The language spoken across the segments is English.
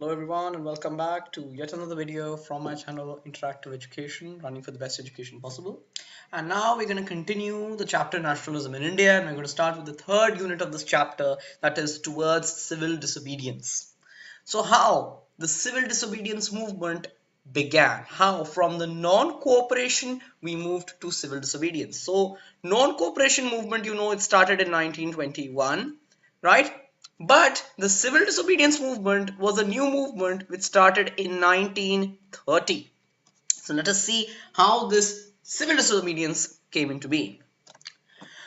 Hello everyone and welcome back to yet another video from my channel Interactive Education, running for the best education possible. And now we're going to continue the chapter Nationalism in India, and we're going to start with the third unit of this chapter, that is Towards Civil Disobedience. So how the civil disobedience movement began, how from the non-cooperation we moved to civil disobedience. So non-cooperation movement, it started in 1921, right? But the civil disobedience movement was a new movement which started in 1930. So let us see how this civil disobedience came into being.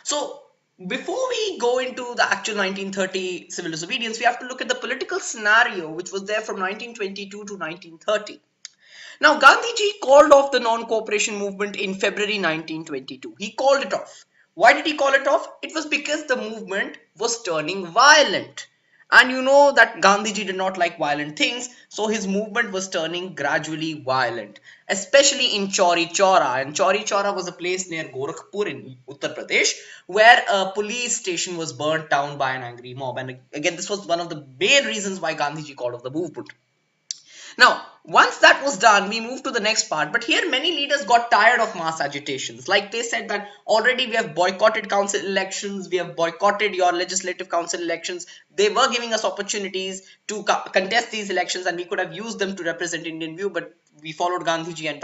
So before we go into the actual 1930 civil disobedience, we have to look at the political scenario which was there from 1922 to 1930. Now, Gandhiji called off the non-cooperation movement in February 1922. He called it off. Why did he call it off? It was because the movement was turning violent. And you know that Gandhiji did not like violent things, so his movement was turning gradually violent, especially in Chauri Chaura. And Chauri Chaura was a place near Gorakhpur in Uttar Pradesh, where a police station was burnt down by an angry mob. And again, this was one of the main reasons why Gandhiji called off the movement. Now, once that was done, we moved to the next part. But here, many leaders got tired of mass agitations. Like they said that already we have boycotted council elections, we have boycotted your legislative council elections. They were giving us opportunities to contest these elections, and we could have used them to represent Indian view, but we followed Gandhiji, and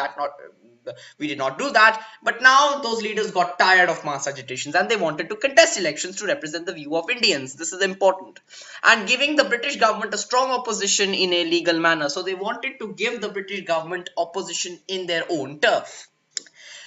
we did not do that. But now those leaders got tired of mass agitations and they wanted to contest elections to represent the view of Indians. This is important. And giving the British government a strong opposition in a legal manner. So they wanted to give the British government opposition in their own turf.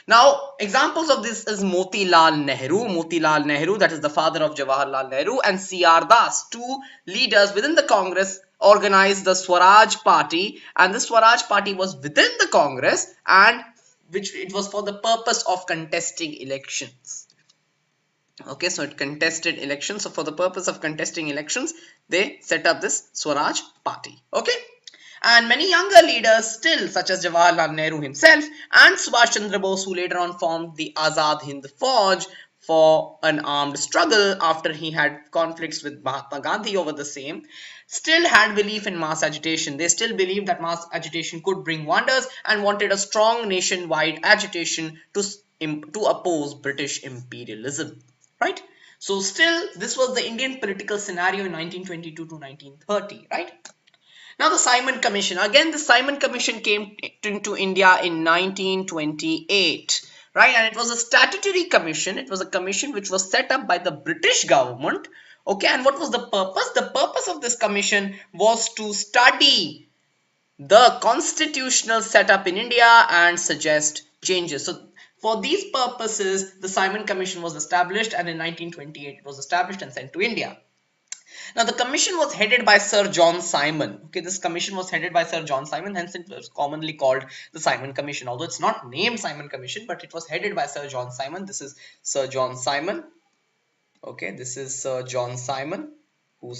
Now, examples of this is Motilal Nehru. Motilal Nehru, that is the father of Jawaharlal Nehru, and C.R. Das, two leaders within the Congress, organized the Swaraj Party, and the Swaraj Party was within the Congress, and which it was for the purpose of contesting elections. Okay, so it contested elections. So for the purpose of contesting elections, they set up this Swaraj Party. Okay. And many younger leaders still, such as Jawaharlal Nehru himself and Subhash Chandra Bose, who later on formed the Azad Hind Fauj for an armed struggle after he had conflicts with Mahatma Gandhi over the same, still had belief in mass agitation. They still believed that mass agitation could bring wonders and wanted a strong nationwide agitation to oppose British imperialism. Right? So still, this was the Indian political scenario in 1922 to 1930, right? Now the Simon Commission. Again, the Simon Commission came into India in 1928, right? And it was a statutory commission. It was a commission which was set up by the British government. Okay, and what was the purpose? The purpose of this commission was to study the constitutional setup in India and suggest changes. So for these purposes, the Simon Commission was established, and in 1928 it was established and sent to India. Now, the commission was headed by Sir John Simon. Okay, this commission was headed by Sir John Simon, hence it was commonly called the Simon Commission. Although it's not named Simon Commission, but it was headed by Sir John Simon. This is Sir John Simon. Okay, this is Sir John Simon who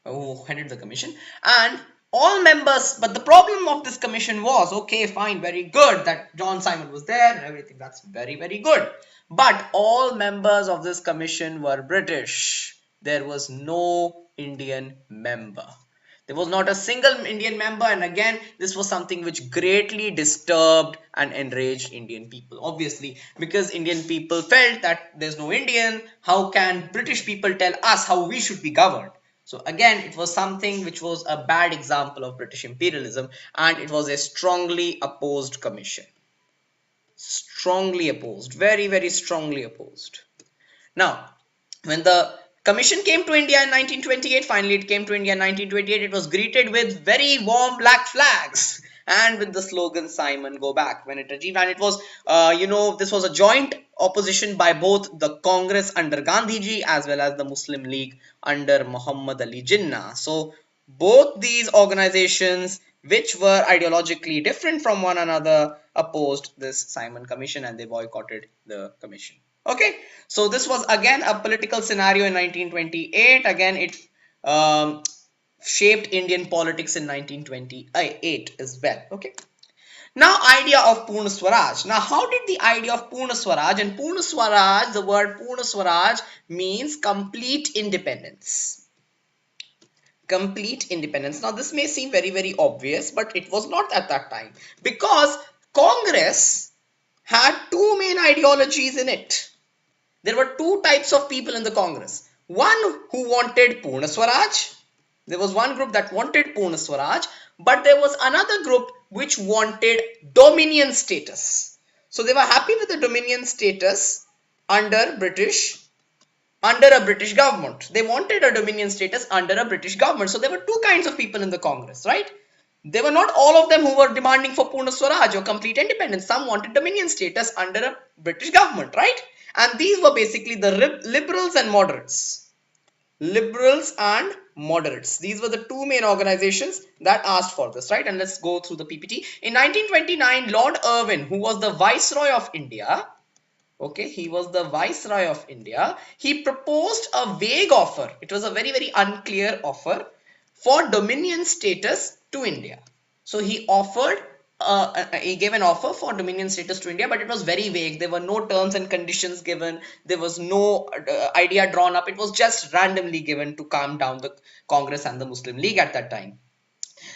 who headed the commission. And all members, but the problem of this commission was, okay, fine, very good that John Simon was there and everything. That's very, very good. But all members of this commission were British. There was no Indian member. There was not a single Indian member, and again, this was something which greatly disturbed and enraged Indian people. Obviously, because Indian people felt that there's no Indian, how can British people tell us how we should be governed? So again, it was something which was a bad example of British imperialism, and it was a strongly opposed commission. Strongly opposed, very, very strongly opposed. Now, when the commission came to India in 1928. Finally, it came to India in 1928. It was greeted with very warm black flags and with the slogan "Simon, go back" when it achieved. And it was, this was a joint opposition by both the Congress under Gandhiji as well as the Muslim League under Muhammad Ali Jinnah. So both these organizations, which were ideologically different from one another, opposed this Simon Commission and they boycotted the commission. Okay, so this was again a political scenario in 1928. Again, it shaped Indian politics in 1928 as well. Okay, now idea of Poona Swaraj. Now, how did the idea of Poona Swaraj, and Poona Swaraj, the word Poona Swaraj means complete independence. complete independence. Now this may seem very, very obvious, but it was not at that time, because Congress had two main ideologies in it. There were two types of people in the Congress. One who wanted POONA Swaraj. There was one group that wanted POONA Swaraj, but there was another group which wanted dominion status. So they were happy with the dominion status under a British government. They wanted a dominion status under a British government. So there were two kinds of people in the Congress, right? They were not all of them who were demanding for POONA Swaraj or complete independence. Some wanted dominion status under a British government, right? And these were basically the liberals and moderates. Liberals and moderates. These were the two main organizations that asked for this, right? And let's go through the PPT. In 1929, Lord Irwin, who was the Viceroy of India, okay, he was the Viceroy of India, he proposed a vague offer. It was a very, very unclear offer for dominion status to India. So he offered, he gave an offer for dominion status to India, but it was very vague. There were no terms and conditions given. There was no idea drawn up. It was just randomly given to calm down the Congress and the Muslim League at that time.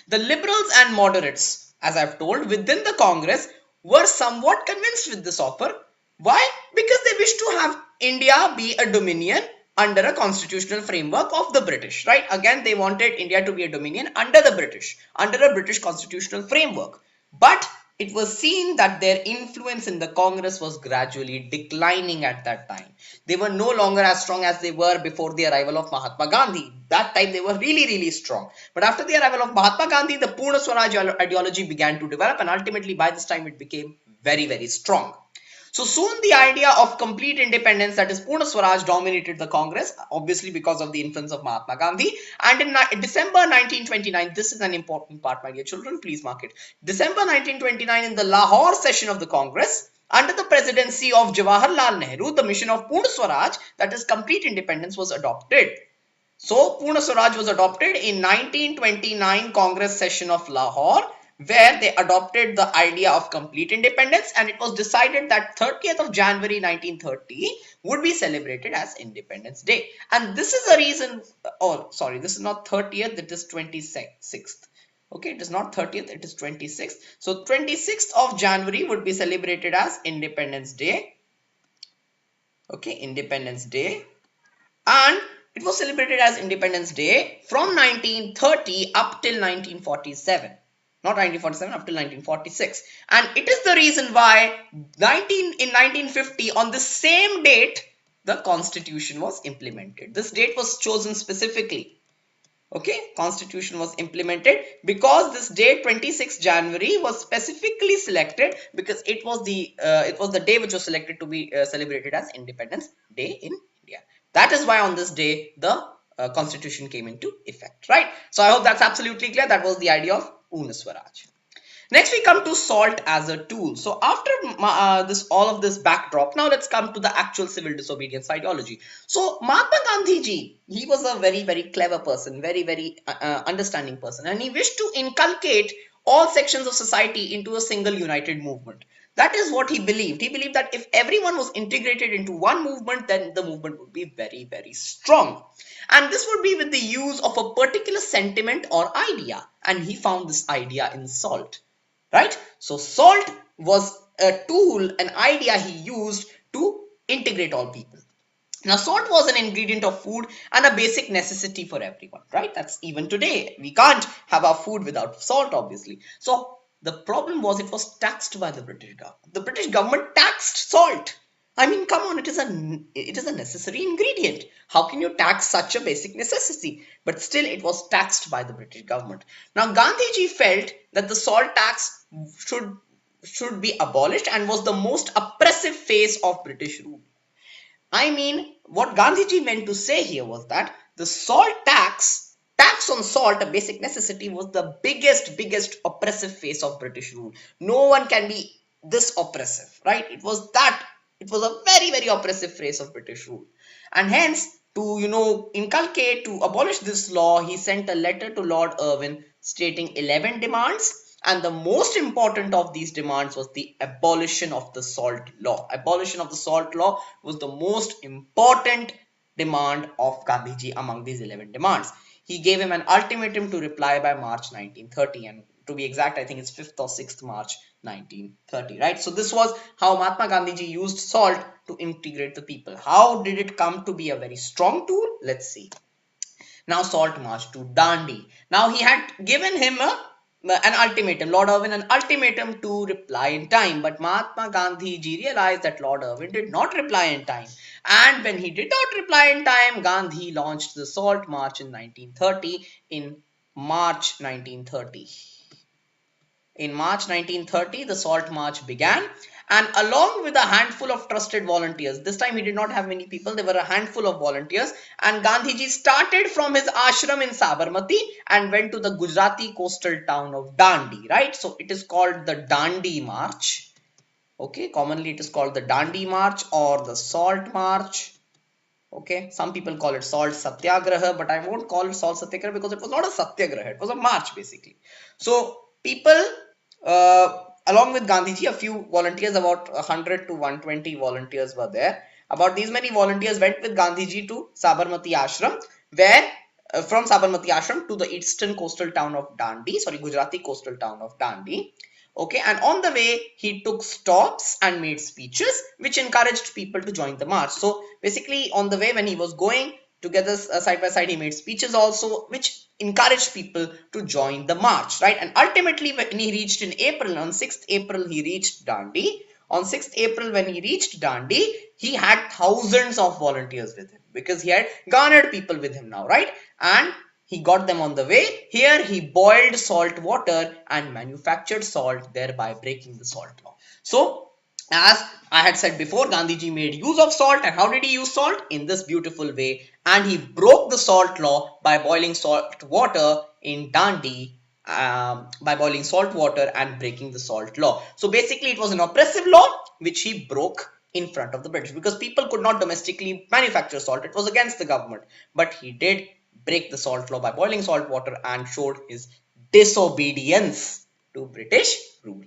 The liberals and moderates, as I've told, within the Congress were somewhat convinced with this offer. Why? Because they wish to have India be a dominion under a constitutional framework of the British, right? Again, they wanted India to be a dominion under the British, under a British constitutional framework. But it was seen that their influence in the Congress was gradually declining at that time. They were no longer as strong as they were before the arrival of Mahatma Gandhi. That time they were really, really strong. But after the arrival of Mahatma Gandhi, the POONA Swaraj ideology began to develop, and ultimately by this time it became very, very strong. So soon the idea of complete independence, that is POONA Swaraj, dominated the Congress, obviously because of the influence of Mahatma Gandhi. And in December 1929, this is an important part, my dear children, please mark it. December 1929, in the Lahore session of the Congress, under the presidency of Jawaharlal Nehru, the mission of POONA Swaraj, that is complete independence, was adopted. So POONA Swaraj was adopted in 1929 Congress session of Lahore, where they adopted the idea of complete independence, and it was decided that 30th of January 1930 would be celebrated as Independence Day. And this is the reason, oh sorry, this is not 30th, it is 26th. Okay, it is not 30th, it is 26th. So 26th of January would be celebrated as Independence Day. Okay, Independence Day. And it was celebrated as Independence Day from 1930 up till 1947. Not 1947, up till 1946. And it is the reason why in 1950, on the same date, the Constitution was implemented. This date was chosen specifically. Okay, Constitution was implemented because this date, 26th January, was specifically selected because it was the day which was selected to be celebrated as Independence Day in India. That is why on this day the Constitution came into effect, right? So I hope that's absolutely clear. That was the idea of POONA Swaraj. Next, we come to SALT as a tool. So after all of this backdrop, now let's come to the actual civil disobedience ideology. So Mahatma Gandhi ji, he was a very, very clever person, very, very understanding person, and he wished to inculcate all sections of society into a single united movement. That is what he believed. He believed that if everyone was integrated into one movement, then the movement would be very, very strong. And this would be with the use of a particular sentiment or idea. And he found this idea in SALT, right? So SALT was a tool, an idea he used to integrate all people. Now, salt was an ingredient of food and a basic necessity for everyone, right? That's even today. We can't have our food without salt, obviously. So the problem was it was taxed by the British government. The British government taxed salt. I mean, come on, it is a necessary ingredient. How can you tax such a basic necessity? But still, it was taxed by the British government. Now, Gandhiji felt that the salt tax should be abolished and was the most oppressive phase of British rule. I mean, what Gandhiji meant to say here was that the salt tax on salt, a basic necessity, was the biggest oppressive phase of British rule. No one can be this oppressive, right? It was a very, very oppressive phase of British rule. And hence, to inculcate, to abolish this law, he sent a letter to Lord Irwin stating 11 demands. And the most important of these demands was the abolition of the salt law. Abolition of the salt law was the most important demand of Gandhiji among these 11 demands. he gave him an ultimatum to reply by March 1930, and to be exact, I think it's 5th or 6th March 1930, right? So this was how Mahatma Gandhi used salt to integrate the people. How did it come to be a very strong tool? Let's see. Now Salt marched to Dandi. Now he had given him an ultimatum, Lord Irwin, an ultimatum to reply in time. But Mahatma Gandhi ji realized that Lord Irwin did not reply in time. And when he did not reply in time, Gandhi launched the Salt March in 1930, in March 1930. In March 1930, the Salt March began, and along with a handful of trusted volunteers, this time he did not have many people, there were a handful of volunteers, and Gandhiji started from his ashram in Sabarmati and went to the Gujarati coastal town of Dandi, right? So it is called the Dandi March. Okay, commonly it is called the Dandi March or the Salt March. Okay, some people call it Salt Satyagraha, but I won't call it Salt Satyagraha because it was not a Satyagraha, it was a march basically. So people, along with Gandhiji, a few volunteers, about 100 to 120 volunteers were there. About these many volunteers went with Gandhiji to Sabarmati Ashram, where from Sabarmati Ashram to the eastern coastal town of Dandi, sorry, Gujarati coastal town of Dandi. Okay, and on the way he took stops and made speeches which encouraged people to join the march. So basically on the way when he was going together side by side, he made speeches also which encouraged people to join the march, right? And ultimately when he reached in April, on 6th April he reached Dandi. On 6th April when he reached Dandi, he had thousands of volunteers with him because he had garnered people with him now, right? And he got them on the way. Here he boiled salt water and manufactured salt, thereby breaking the salt law. So as I had said before, Gandhiji made use of salt. And how did he use salt? In this beautiful way. And he broke the salt law by boiling salt water in Dandi, by boiling salt water and breaking the salt law. So basically it was an oppressive law which he broke in front of the British, because people could not domestically manufacture salt. It was against the government. But he did break the salt law by boiling salt water and showed his disobedience to British rule.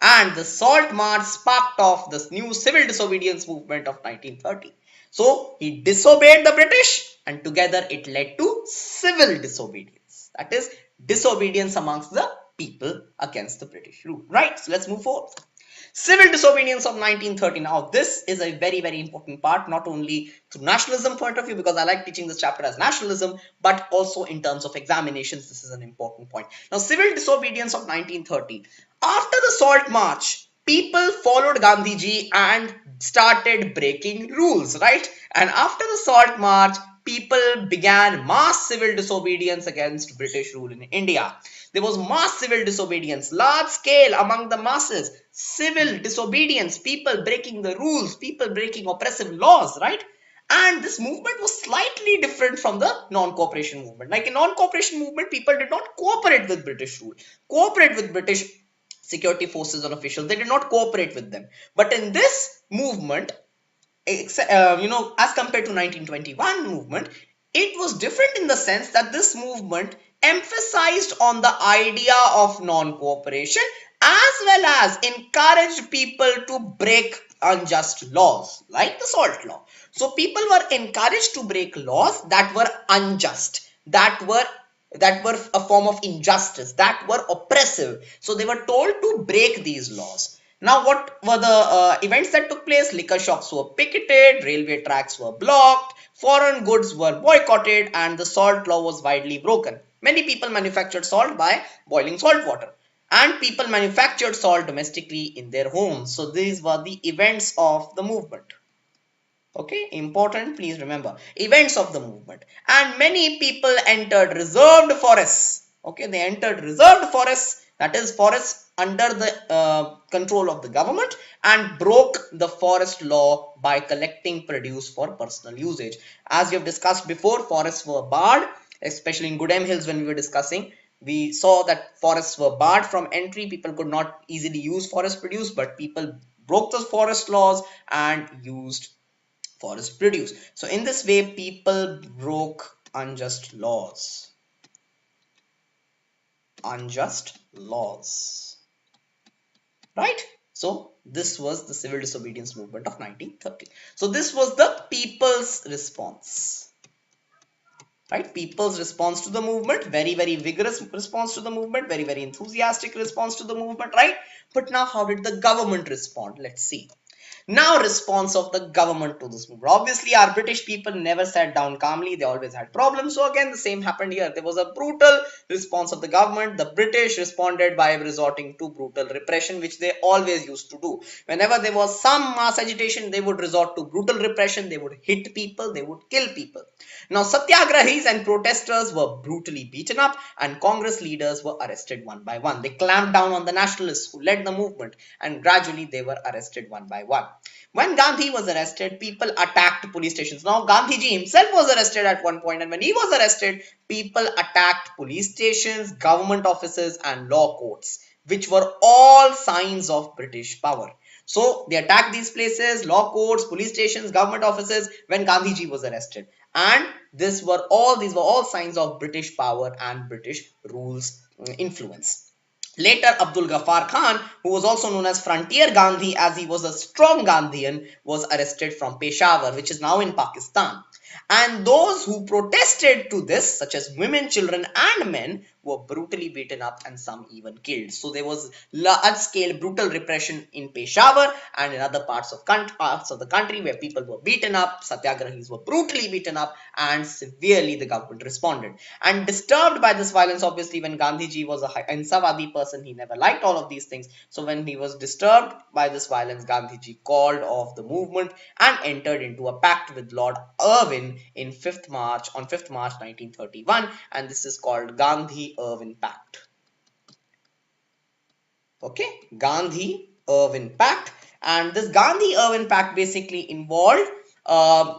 And the Salt March sparked off this new civil disobedience movement of 1930. So he disobeyed the British, and together it led to civil disobedience. That is disobedience amongst the people against the British rule. Right? So let's move forward. Civil disobedience of 1930. Now, this is a very, very important part, not only through nationalism point of view, because I like teaching this chapter as nationalism, but also in terms of examinations, this is an important point. Now, civil disobedience of 1930. After the Salt March, people followed Gandhiji and started breaking rules, right? And after the Salt March, people began mass civil disobedience against British rule in India. There was mass civil disobedience, large scale among the masses, civil disobedience, people breaking the rules, people breaking oppressive laws, right? And this movement was slightly different from the non-cooperation movement. Like in non-cooperation movement, people did not cooperate with British rule, cooperate with British security forces or officials. They did not cooperate with them. But in this movement, as compared to 1921 movement, it was different in the sense that this movement emphasized on the idea of non-cooperation as well as encouraged people to break unjust laws like the salt law. So people were encouraged to break laws that were unjust, that were a form of injustice, that were oppressive. So they were told to break these laws. Now, what were the events that took place? Liquor shops were picketed, railway tracks were blocked, foreign goods were boycotted, and the salt law was widely broken. Many people manufactured salt by boiling salt water, and people manufactured salt domestically in their homes. So these were the events of the movement. Okay, important, please remember, events of the movement. And many people entered reserved forests. Okay, they entered reserved forests, that is forests under the control of the government, and broke the forest law by collecting produce for personal usage. As we have discussed before, forests were barred, especially in Goodham Hills. When we were discussing, we saw that forests were barred from entry. People could not easily use forest produce, but people broke those forest laws and used forest produce. So in this way, people broke unjust laws. Unjust laws. Right? So this was the civil disobedience movement of 1930. So this was the people's response. right? People's response to the movement, very, very vigorous response to the movement, very, very enthusiastic response to the movement, right? But now how did the government respond? Let's see. Now, response of the government to this movement. Obviously, our British people never sat down calmly. They always had problems. So again, the same happened here. There was a brutal response of the government. The British responded by resorting to brutal repression, which they always used to do. Whenever there was some mass agitation, they would resort to brutal repression. They would hit people. They would kill people. Now, satyagrahis and protesters were brutally beaten up, and Congress leaders were arrested one by one. They clamped down on the nationalists who led the movement, and gradually they were arrested one by one. When Gandhi was arrested, people attacked police stations. Now, Gandhiji himself was arrested at one point, and when he was arrested, people attacked police stations, government offices, and law courts, which were all signs of British power. So they attacked these places, law courts, police stations, government offices when Gandhiji was arrested. And these were all signs of British power and British rules influence. Later, Abdul Ghaffar Khan, who was also known as Frontier Gandhi, as he was a strong Gandhian, was arrested from Peshawar, which is now in Pakistan. And those who protested to this, such as women, children, and men, were brutally beaten up and some even killed. So there was large-scale brutal repression in Peshawar and in other parts of the country where people were beaten up, satyagrahis were brutally beaten up, and severely the government responded. And disturbed by this violence, obviously, when Gandhiji was a Ahimsavadi person, he never liked all of these things. So when he was disturbed by this violence, Gandhiji called off the movement and entered into a pact with Lord Irwin on 5th March 1931, and this is called Gandhi-Irwin Pact. Okay, Gandhi-Irwin Pact. And this Gandhi-Irwin Pact basically involved,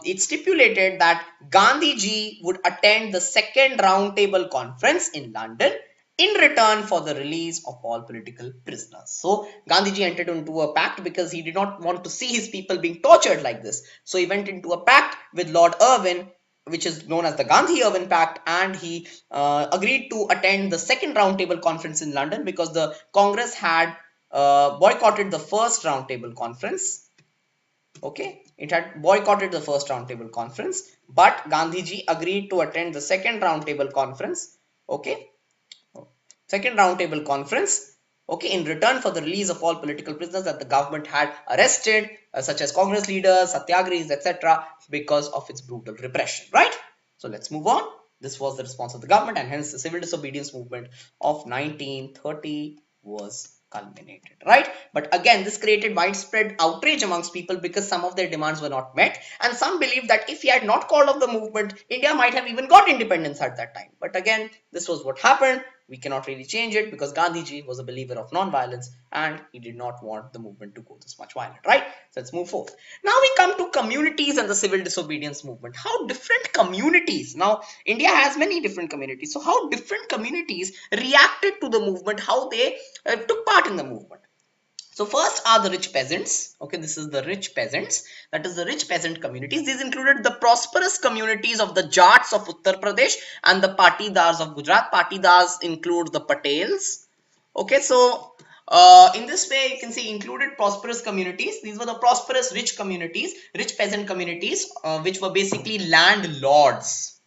it stipulated that Gandhiji would attend the second roundtable conference in London in return for the release of all political prisoners. So Gandhiji entered into a pact because he did not want to see his people being tortured like this. So he went into a pact with Lord Irwin, which is known as the Gandhi-Irwin Pact, and he agreed to attend the second roundtable conference in London because the Congress had boycotted the first roundtable conference. Okay, it had boycotted the first roundtable conference, but Gandhiji agreed to attend the second roundtable conference. Okay, second roundtable conference. Okay, in return for the release of all political prisoners that the government had arrested, such as Congress leaders, satyagrahis, etc., because of its brutal repression, right? So let's move on. This was the response of the government, and hence the civil disobedience movement of 1930 was culminated, right? But again, this created widespread outrage amongst people because some of their demands were not met, and some believed that if he had not called off the movement, India might have even got independence at that time. But again, this was what happened. We cannot really change it because Gandhiji was a believer of non-violence and he did not want the movement to go this much violent, right? So let's move forth. Now we come to communities and the civil disobedience movement. How different communities, now India has many different communities, so how different communities reacted to the movement, how they took part in the movement. So first are the rich peasants. Okay, this is the rich peasants. That is the rich peasant communities. These included the prosperous communities of the Jats of Uttar Pradesh and the Patidars of Gujarat. Patidars include the Patels. Okay, so in this way you can see included prosperous communities. These were the prosperous rich communities, rich peasant communities, which were basically landlords.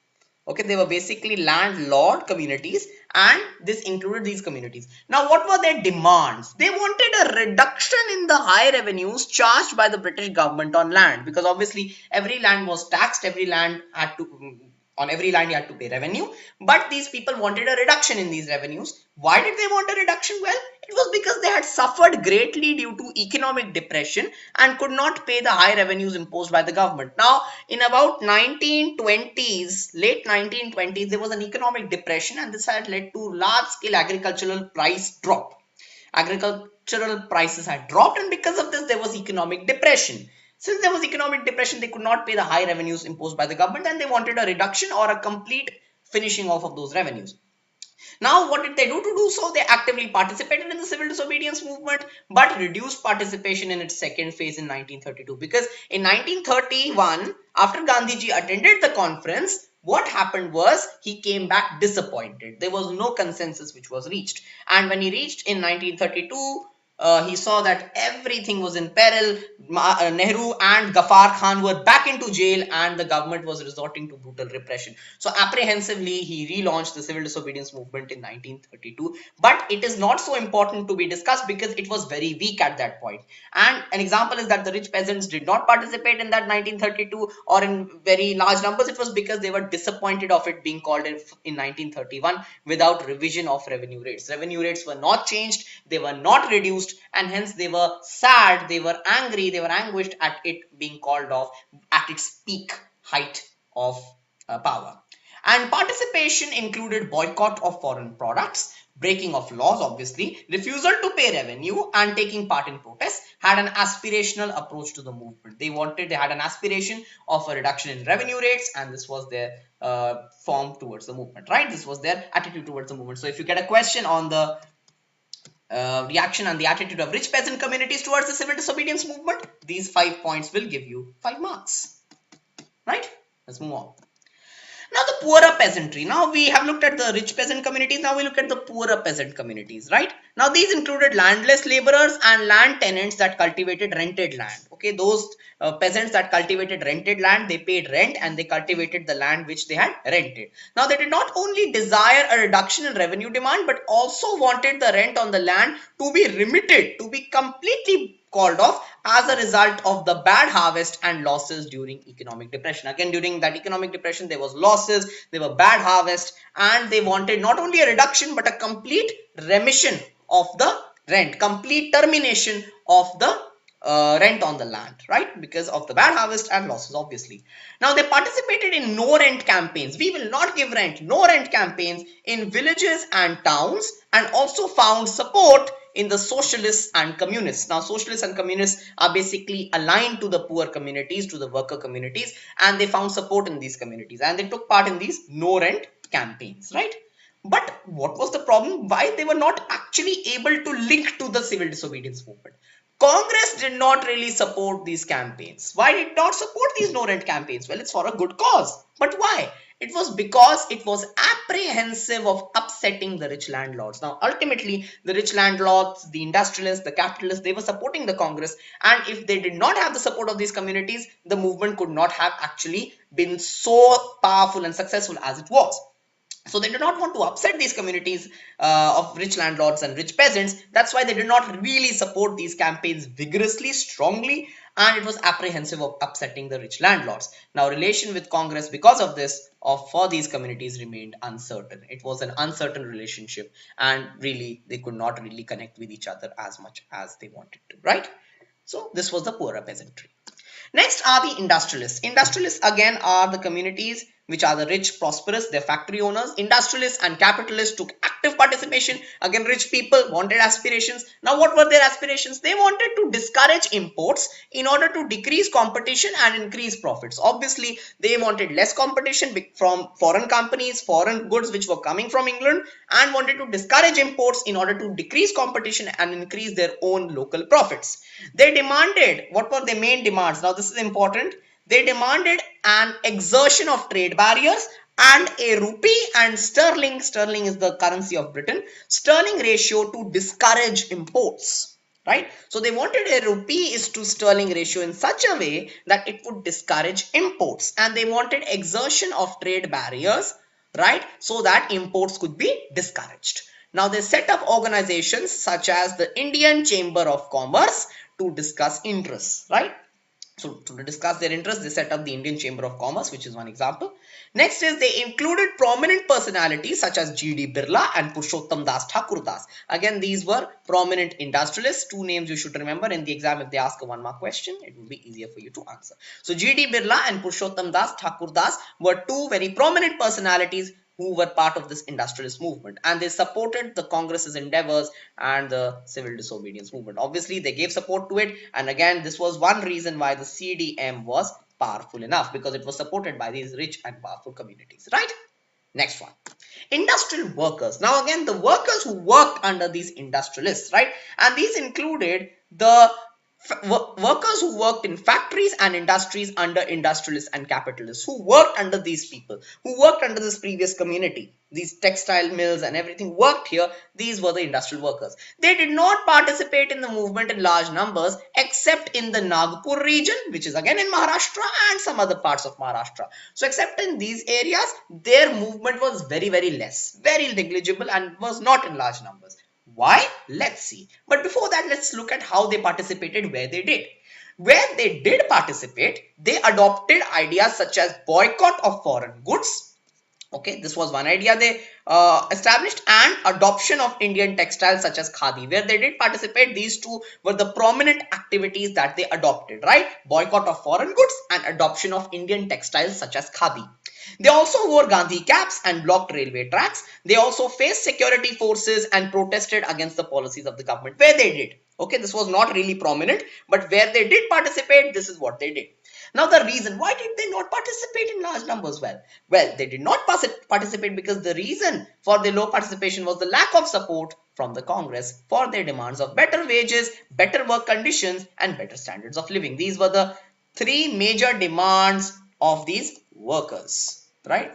Okay, they were basically landlord communities, and this included these communities. Now, what were their demands? They wanted a reduction in the high revenues charged by the British government on land, because obviously every land was taxed, every land had to, on every land you had to pay revenue, but these people wanted a reduction in these revenues. Why did they want a reduction? Well, it was because they had suffered greatly due to economic depression and could not pay the high revenues imposed by the government. Now, in about 1920s, late 1920s, there was an economic depression, and this had led to large-scale agricultural price drop. Agricultural prices had dropped, and because of this, there was economic depression. Since there was economic depression, they could not pay the high revenues imposed by the government, and they wanted a reduction or a complete finishing off of those revenues. Now, what did they do to do so? They actively participated in the civil disobedience movement, but reduced participation in its second phase in 1932. Because in 1931, after Gandhiji attended the conference, what happened was he came back disappointed. There was no consensus which was reached. And when he reached in 1932, he saw that everything was in peril. Nehru and Ghaffar Khan were back into jail and the government was resorting to brutal repression. So apprehensively, he relaunched the civil disobedience movement in 1932. But it is not so important to be discussed because it was very weak at that point. And an example is that the rich peasants did not participate in that 1932 or in very large numbers. It was because they were disappointed of it being called in 1931 without revision of revenue rates. Revenue rates were not changed, they were not reduced, and hence they were sad, they were angry, they were anguished at it being called off at its peak height of power. And participation included boycott of foreign products, breaking of laws, obviously, refusal to pay revenue, and taking part in protests. Had an aspirational approach to the movement. They had an aspiration of a reduction in revenue rates, and this was their form towards the movement, right? This was their attitude towards the movement. So if you get a question on the reaction and the attitude of rich peasant communities towards the civil disobedience movement, these 5 points will give you 5 marks, right? Let's move on. Now the poorer peasantry. Now we have looked at the rich peasant communities. Now we look at the poorer peasant communities, right? Now these included landless laborers and land tenants that cultivated rented land. Okay, those peasants that cultivated rented land, they paid rent and they cultivated the land which they had rented. Now they did not only desire a reduction in revenue demand, but also wanted the rent on the land to be remitted, to be completely called off as a result of the bad harvest and losses during economic depression. Again, during that economic depression, there was losses, there were bad harvest, and they wanted not only a reduction but a complete remission of the rent, complete termination of the rent on the land, right? Because of the bad harvest and losses, obviously. Now they participated in no rent campaigns. We will not give rent, no rent campaigns in villages and towns, and also found support in the socialists and communists. Now socialists and communists are basically aligned to the poor communities, to the worker communities, and they found support in these communities and they took part in these no rent campaigns, right? But what was the problem? Why they were not actually able to link to the civil disobedience movement? Congress did not really support these campaigns. Why did not support these no rent campaigns? Well, it's for a good cause. But why? It was because it was apprehensive of upsetting the rich landlords. Now, ultimately, the rich landlords, the industrialists, the capitalists, they were supporting the Congress. And if they did not have the support of these communities, the movement could not have actually been so powerful and successful as it was. So they did not want to upset these communities of rich landlords and rich peasants. That's why they did not really support these campaigns vigorously, strongly, and it was apprehensive of upsetting the rich landlords. Now, relation with Congress because of this for these communities remained uncertain. It was an uncertain relationship, and really they could not really connect with each other as much as they wanted to, right? So this was the poorer peasantry. Next are the industrialists. Industrialists again are the communities which are the rich, prosperous, they're factory owners. Industrialists and capitalists took active participation. Again, rich people wanted aspirations. Now, what were their aspirations? They wanted to discourage imports in order to decrease competition and increase profits. Obviously, they wanted less competition from foreign companies, foreign goods which were coming from England, and wanted to discourage imports in order to decrease competition and increase their own local profits. They demanded, what were their main demands? Now, this is important. They demanded an exertion of trade barriers and a rupee and sterling is the currency of Britain, sterling ratio to discourage imports, right? So they wanted a rupee is to sterling ratio in such a way that it would discourage imports, and they wanted exertion of trade barriers, right? So that imports could be discouraged. Now they set up organizations such as the Indian Chamber of Commerce to discuss interests, right? So to discuss their interests, they set up the Indian Chamber of Commerce, which is one example. Next is they included prominent personalities such as G.D. Birla and Purushottam Das Thakur Das. Again, these were prominent industrialists. Two names you should remember in the exam. If they ask a 1 mark question, it will be easier for you to answer. So G.D. Birla and Purushottam Das Thakur Das were two very prominent personalities who were part of this industrialist movement, and they supported the Congress's endeavors and the civil disobedience movement. Obviously, they gave support to it, and again, this was one reason why the CDM was powerful enough, because it was supported by these rich and powerful communities, right? Next one, industrial workers. Now again, the workers who worked under these industrialists, right? And these included the workers who worked in factories and industries under industrialists and capitalists, who worked under these people, who worked under this previous community. these textile mills and everything worked here, these were the industrial workers. They did not participate in the movement in large numbers except in the Nagpur region, which is again in Maharashtra, and some other parts of Maharashtra. So except in these areas, their movement was very, very less, very negligible, and was not in large numbers. Why? Let's see. But before that, let's look at how they participated where they did. Where they did participate, they adopted ideas such as boycott of foreign goods. Okay, this was one idea they established, and adoption of Indian textiles such as khadi. Where they did participate, these two were the prominent activities that they adopted, right? Boycott of foreign goods and adoption of Indian textiles such as khadi. They also wore Gandhi caps and blocked railway tracks. They also faced security forces and protested against the policies of the government where they did. Okay, this was not really prominent, but where they did participate, this is what they did. Now the reason, why did they not participate in large numbers? Well, they did not participate because the reason for their low participation was the lack of support from the Congress for their demands of better wages, better work conditions, and better standards of living. These were the three major demands of these workers, right?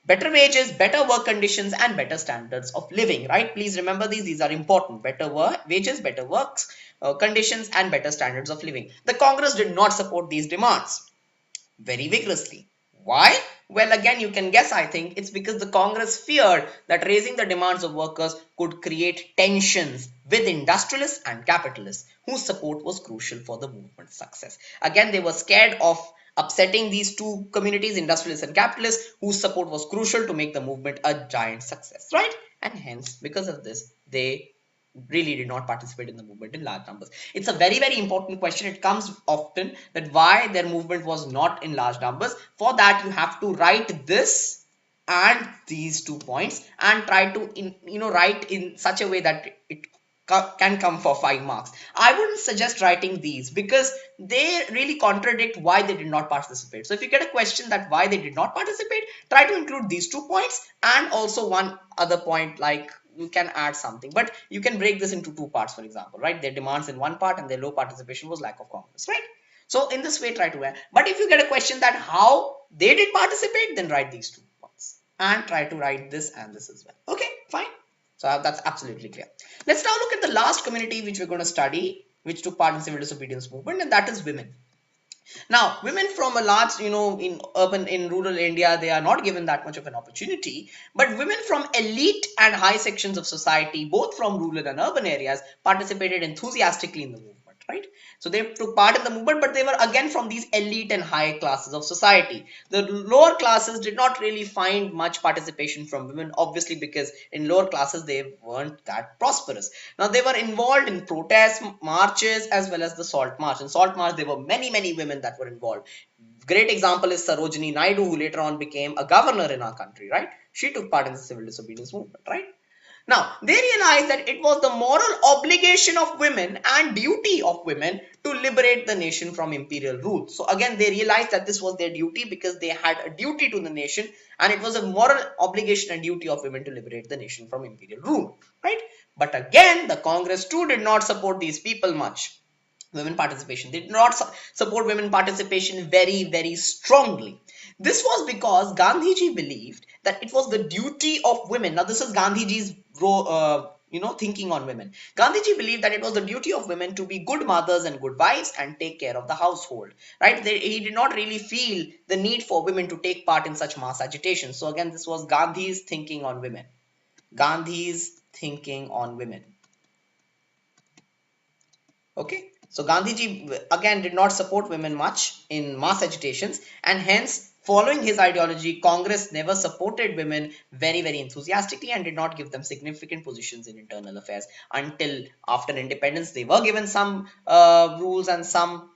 Better wages, better work conditions, and better standards of living, right? Please remember these are important. Better wages, better works conditions, and better standards of living. The Congress did not support these demands very vigorously. Why? Well, again, you can guess. I think it's because the Congress feared that raising the demands of workers could create tensions with industrialists and capitalists whose support was crucial for the movement's success. Again, they were scared of upsetting these two communities, industrialists and capitalists, whose support was crucial to make the movement a giant success, right? And hence, because of this, they really did not participate in the movement in large numbers. It's a very, very important question. It comes often, that why their movement was not in large numbers. For that, you have to write this and these 2 points and try to write in such a way that it can come for 5 marks. I wouldn't suggest writing these because they really contradict why they did not participate. So if you get a question that why they did not participate, try to include these 2 points and also one other point, like you can add something, but you can break this into 2 parts, for example, right? Their demands in one part and their low participation was lack of Congress, right? So in this way, try to add. But if you get a question that how they did participate, then write these 2 points and try to write this and this as well. Okay, fine. So that's absolutely clear. Let's now look at the last community which we're going to study, which took part in civil disobedience movement, and that is women. Now, women from a large, in rural India, they are not given that much of an opportunity, but women from elite and high sections of society, both from rural and urban areas, participated enthusiastically in the movement, right? So they took part in the movement, but they were again from these elite and high classes of society. The lower classes did not really find much participation from women, obviously because in lower classes they weren't that prosperous. Now they were involved in protests, marches, as well as the Salt March. In Salt March, there were many, many women that were involved. Great example is Sarojini Naidu, who later on became a governor in our country, right? She took part in the civil disobedience movement, right? Now, they realized that it was the moral obligation of women and duty of women to liberate the nation from imperial rule. So again, they realized that this was their duty because they had a duty to the nation, and it was a moral obligation and duty of women to liberate the nation from imperial rule, right? But again, the Congress too did not support these people much. Women participation. They did not support women participation very, very strongly. This was because Gandhiji believed that it was the duty of women. Now, this is Gandhiji's thinking on women. Gandhiji believed that it was the duty of women to be good mothers and good wives and take care of the household, right? He did not really feel the need for women to take part in such mass agitation. So again, this was Gandhi's thinking on women. Gandhi's thinking on women. Okay. So Gandhiji again did not support women much in mass agitations, and hence following his ideology, Congress never supported women very, very enthusiastically and did not give them significant positions in internal affairs until after independence. They were given some rules and some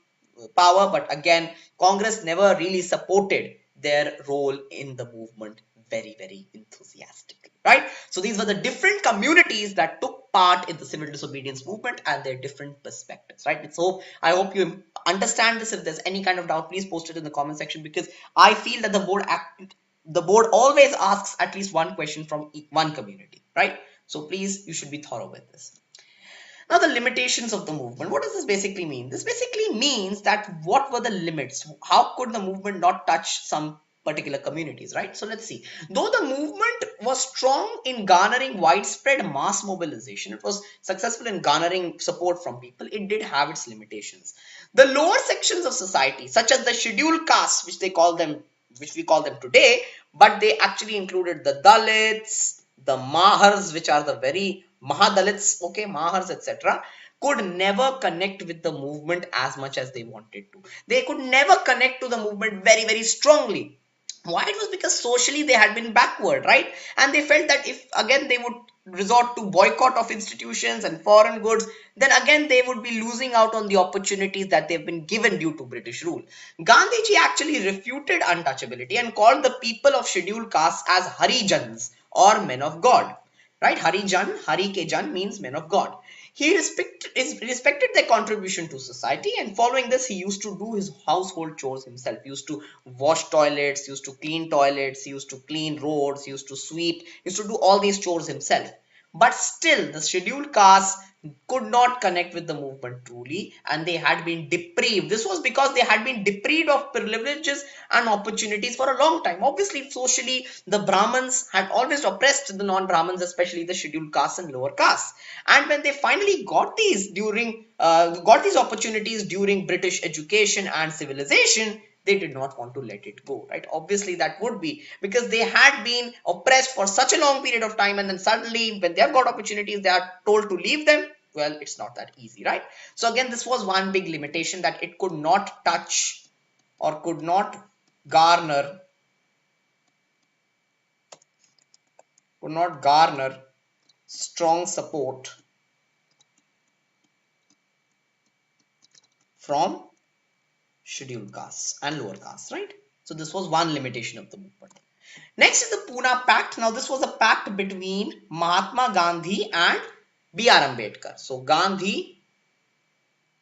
power, but again, Congress never really supported their role in the movement very, very enthusiastically, right? So these were the different communities that took part in the civil disobedience movement and their different perspectives, right? So I hope you understand this. If there's any kind of doubt, please post it in the comment section, because I feel that the board always asks at least one question from one community, right? So please, you should be thorough with this. Now, the limitations of the movement. What does this basically mean? This basically means that what were the limits? How could the movement not touch some particular communities, right? So let's see. Though the movement was strong in garnering widespread mass mobilization, it was successful in garnering support from people, it did have its limitations. The lower sections of society, such as the scheduled castes, which we call them today, but they actually included the Dalits, the Mahars, which are the very Mahadalits, okay, Mahars, etc., could never connect with the movement as much as they wanted to. They could never connect to the movement very, very strongly. Why? It was because socially they had been backward, right? And they felt that if again they would resort to boycott of institutions and foreign goods, then again they would be losing out on the opportunities that they've been given due to British rule. Gandhiji actually refuted untouchability and called the people of scheduled castes as Harijans, or men of God, right? Harijan, Hari ke Jan means men of God. He respected their contribution to society, and following this, he used to do his household chores himself. He used to wash toilets, used to clean toilets, used to clean roads, used to sweep, used to do all these chores himself. But still, the scheduled castes could not connect with the movement truly, and they had been deprived. This was because they had been deprived of privileges and opportunities for a long time. Obviously, socially, the Brahmins had always oppressed the non-Brahmins, especially the scheduled castes and lower castes. And when they finally got these opportunities during British education and civilization, they did not want to let it go, right? Obviously, that would be because they had been oppressed for such a long period of time, and then suddenly, when they have got opportunities, they are told to leave them. Well, it's not that easy, right? So again, this was one big limitation, that it could not touch or could not garner strong support from scheduled castes and lower castes, right? So this was one limitation of the movement. Next is the Poona Pact. Now this was a pact between Mahatma Gandhi and B.R. Ambedkar. So Gandhi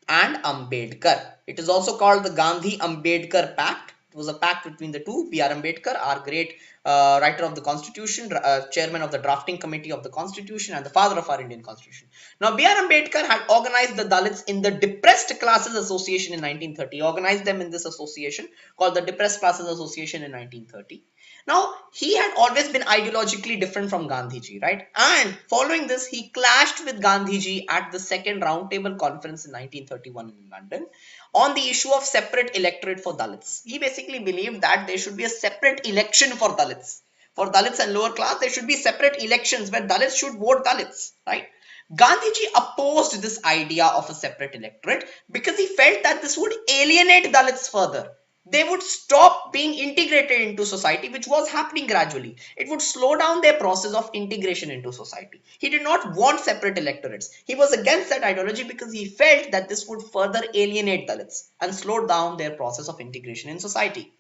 and Ambedkar. It is also called the Gandhi-Ambedkar Pact. It was a pact between the two. B.R. Ambedkar, our great writer of the Constitution, chairman of the drafting committee of the Constitution, and the father of our Indian Constitution. Now, B.R. Ambedkar had organized the Dalits in the Depressed Classes Association in 1930. He organized them in this association called the Depressed Classes Association in 1930. Now, he had always been ideologically different from Gandhiji, right? And following this, he clashed with Gandhiji at the second roundtable conference in 1931 in London on the issue of separate electorate for Dalits. He basically believed that there should be a separate election for Dalits. For Dalits and lower class, there should be separate elections where Dalits should vote Dalits, right? Gandhiji opposed this idea of a separate electorate because he felt that this would alienate Dalits further. They would stop being integrated into society, which was happening gradually. It would slow down their process of integration into society. He did not want separate electorates. He was against that ideology because he felt that this would further alienate Dalits and slow down their process of integration in society.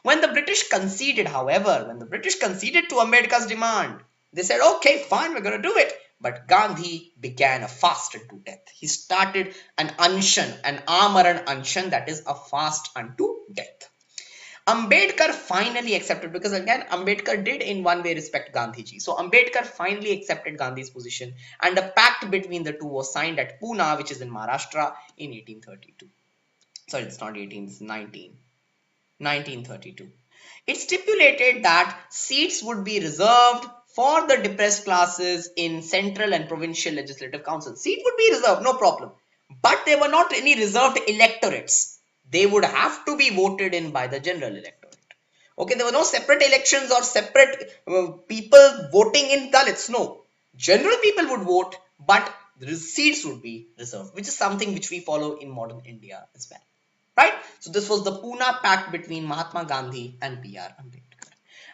When the British conceded, however, when the British conceded to Ambedkar's demand, they said, okay, fine, we're going to do it. But Gandhi began a fast unto death. He started an unshan, an amaran unshan, that is a fast unto death. Ambedkar finally accepted, because again, Ambedkar did in one way respect Gandhiji. So Ambedkar finally accepted Gandhi's position, and a pact between the two was signed at Poona, which is in Maharashtra, in 1832. Sorry, it's not 18, it's 1932. It stipulated that seats would be reserved for the depressed classes in central and provincial legislative councils. Seat would be reserved, no problem. But there were not any reserved electorates. They would have to be voted in by the general electorate. Okay, there were no separate elections or separate people voting in Dalits. No. General people would vote, but the seats would be reserved, which is something which we follow in modern India as well. Right? So this was the Poona Pact between Mahatma Gandhi and B.R. Ambedkar.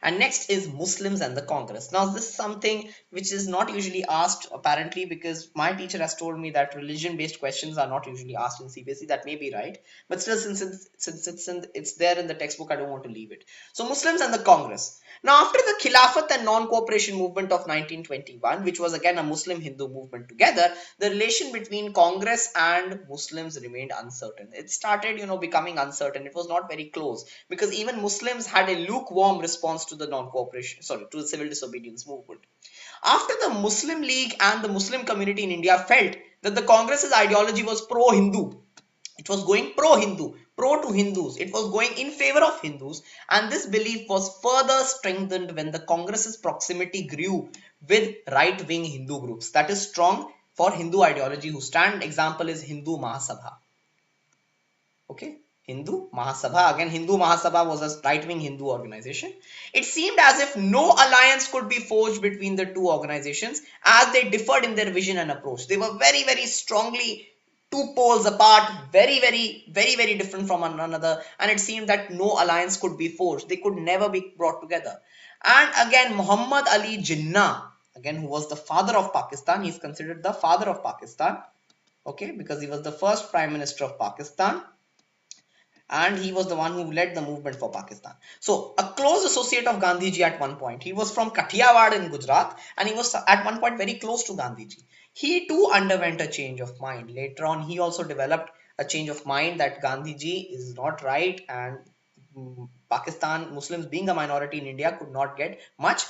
And next is Muslims and the Congress. Now this is something which is not usually asked apparently, because my teacher has told me that religion based questions are not usually asked in CBSE. That may be right, but still since it's there in the textbook, I don't want to leave it. So Muslims and the Congress. Now after the Khilafat and non-cooperation movement of 1921, which was again a Muslim-Hindu movement together, the relation between Congress and Muslims remained uncertain. It started, becoming uncertain. It was not very close because even Muslims had a lukewarm response to the to the civil disobedience movement. After the Muslim League and the Muslim community in India felt that the Congress's ideology was pro-Hindu, It was going pro-Hindu, pro to Hindus. It was going in favor of Hindus, and this belief was further strengthened when the Congress's proximity grew with right-wing Hindu groups that is strong for Hindu ideology who stand. Example is Hindu Mahasabha. Okay, Hindu Mahasabha. Again, Hindu Mahasabha was a right-wing Hindu organization. It seemed as if no alliance could be forged between the two organizations as they differed in their vision and approach. They were very, very strongly two poles apart, very different from one another, and it seemed that no alliance could be forged. They could never be brought together. And again, Muhammad Ali Jinnah, again, who was the father of Pakistan, he is considered the father of Pakistan, okay, because he was the first prime minister of Pakistan, and he was the one who led the movement for Pakistan. So a close associate of Gandhiji at one point. He was from Kathiawad in Gujarat, and he was at one point very close to Gandhiji. He too underwent a change of mind. Later on, he also developed a change of mind that Gandhiji is not right, and Pakistan, Muslims being a minority in India, could not get much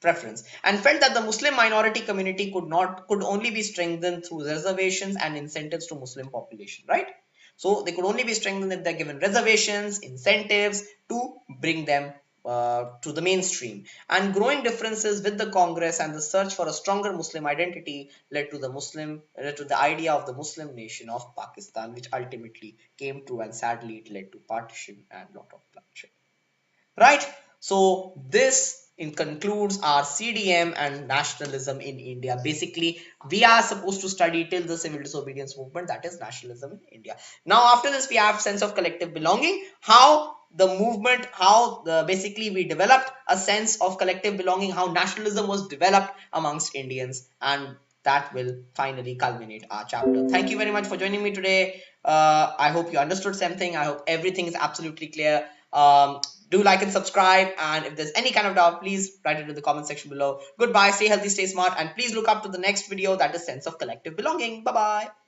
preference, and felt that the Muslim minority community could only be strengthened through reservations and incentives to Muslim population, right? So they could only be strengthened if they're given reservations, incentives to bring them to the mainstream. And growing differences with the Congress and the search for a stronger Muslim identity led to the idea of the Muslim nation of Pakistan, which ultimately came true, and sadly it led to partition and lot of bloodshed. Right? So this in concludes our CDM and nationalism in India. Basically, we are supposed to study till the civil disobedience movement, that is nationalism in India. Now, after this, we have sense of collective belonging, how the movement, basically we developed a sense of collective belonging, how nationalism was developed amongst Indians, and that will finally culminate our chapter. Thank you very much for joining me today. I hope you understood something. I hope everything is absolutely clear. Do like and subscribe, and if there's any kind of doubt, please write it in the comment section below. Goodbye, stay healthy, stay smart, and please look up to the next video, that is sense of collective belonging. Bye bye.